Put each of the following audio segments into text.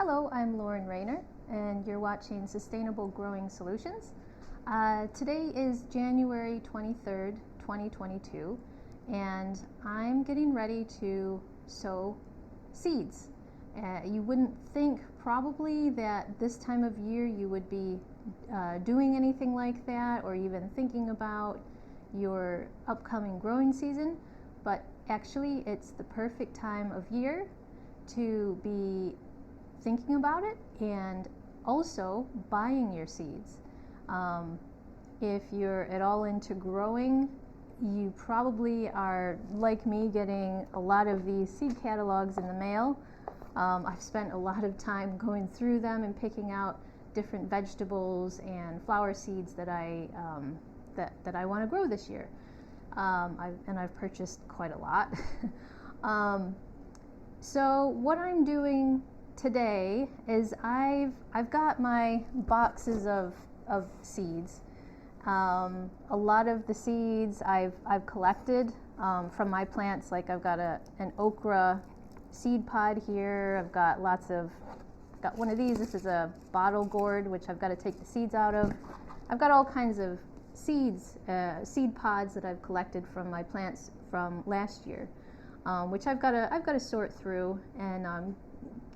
Hello, I'm Lauren Rayner, and you're watching Sustainable Growing Solutions. Today is January 23rd, 2022, and I'm getting ready to sow seeds. You wouldn't think probably that this time of year you would be doing anything like that or even thinking about your upcoming growing season, but actually it's the perfect time of year to be thinking about it and also buying your seeds. If you're at all into growing, you probably are like me getting a lot of these seed catalogs in the mail. I've spent a lot of time going through them and picking out different vegetables and flower seeds that I want to grow this year. I've purchased quite a lot. So what I'm doing today is I've got my boxes of seeds. A lot of the seeds I've collected from my plants. Like I've got an okra seed pod here. I've got got one of these. This is a bottle gourd, which I've got to take the seeds out of. I've got all kinds of seeds, seed pods that I've collected from my plants from last year, which I've got to sort through and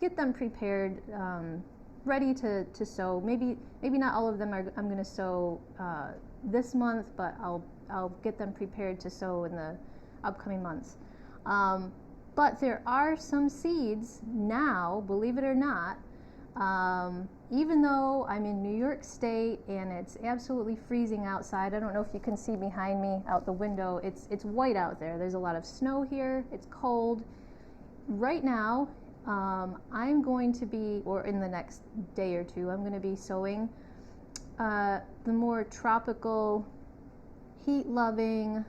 get them prepared, ready to sow. Maybe not all of them I'm going to sow this month, but I'll get them prepared to sow in the upcoming months. But there are some seeds now, believe it or not, even though I'm in New York State and it's absolutely freezing outside. I don't know if you can see behind me out the window. It's white out there. There's a lot of snow here. It's cold. Right now, I'm going to be, or in the next day or two, I'm going to be sowing the more tropical, heat-loving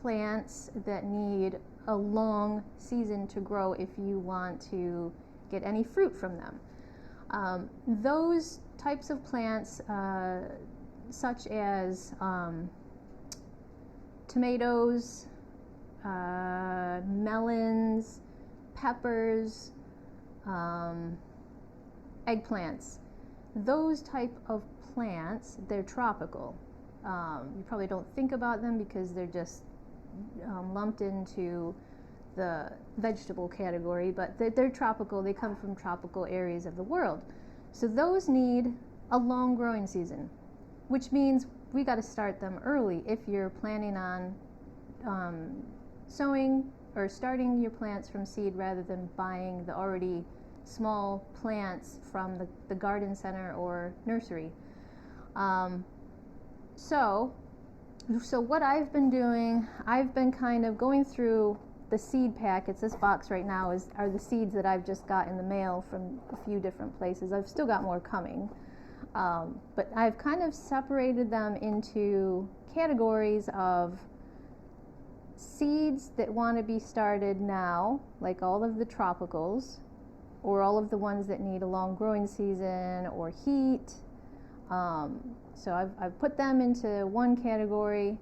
plants that need a long season to grow if you want to get any fruit from them. Those types of plants, such as tomatoes, melons, peppers, eggplants, those type of plants, they're tropical. You probably don't think about them because they're just lumped into the vegetable category, but they're tropical. They come from tropical areas of the world. So those need a long growing season, which means we got to start them early if you're planning on sowing or starting your plants from seed rather than buying the already small plants from the garden center or nursery. So what I've been doing, I've been kind of going through the seed packets. This box right now are the seeds that I've just got in the mail from a few different places. I've still got more coming. But I've kind of separated them into categories of seeds that want to be started now, like all of the tropicals, or all of the ones that need a long growing season or heat. So I've put them into one category.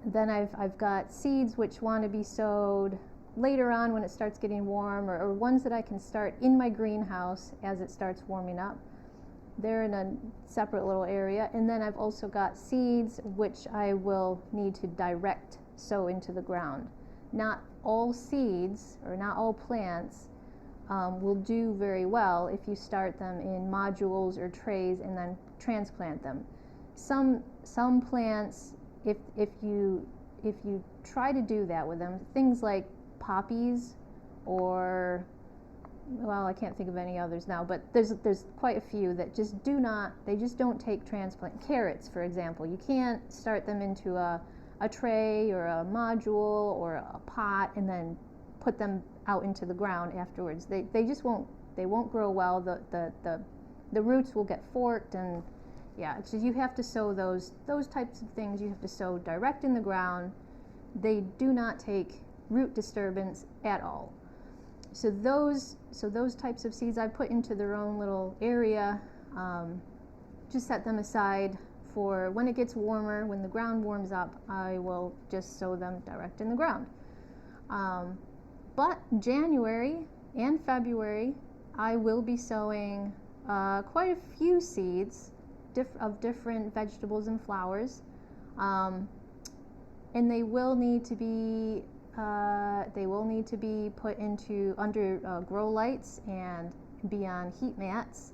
Then I've got seeds which want to be sowed later on when it starts getting warm, or ones that I can start in my greenhouse as it starts warming up. They're in a separate little area. And then I've also got seeds which I will need to direct sow into the ground. Not all seeds or not all plants will do very well if you start them in modules or trays and then transplant them. Some plants, if you try to do that with them, things like poppies or, well, I can't think of any others now, but there's quite a few that just don't take transplant. Carrots, for example, you can't start them into a tray or a module or a pot and then put them out into the ground afterwards. They just won't grow well. The roots will get forked, and yeah, it's just, you have to sow those types of things. You have to sow direct in the ground. They do not take root disturbance at all. So those types of seeds I put into their own little area. Just set them aside for when it gets warmer. When the ground warms up, I will just sow them direct in the ground. But January and February I will be sowing quite a few seeds of different vegetables and flowers, and they will need to be put into under grow lights and be on heat mats,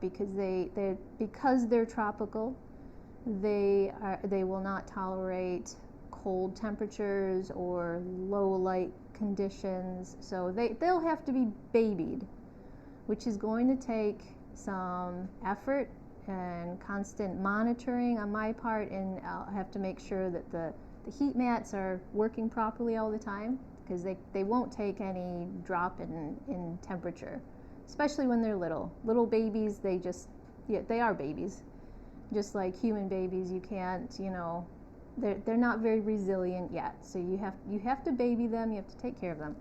because they're tropical. They will not tolerate cold temperatures or low light conditions, so they'll have to be babied, which is going to take some effort and constant monitoring on my part, and I'll have to make sure that the heat mats are working properly all the time, because they won't take any drop in temperature, especially when they're little babies. They are babies, just like human babies. You can't, they're not very resilient yet, so you have to baby them, you have to take care of them.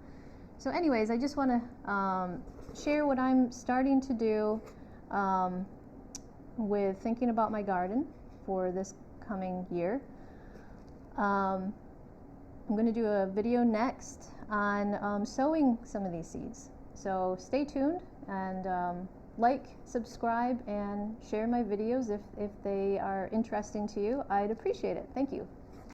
So anyways, I just want to share what I'm starting to do with thinking about my garden for this coming year. I'm going to do a video next on sowing some of these seeds, so stay tuned, and like, subscribe, and share my videos if they are interesting to you. I'd appreciate it. Thank you.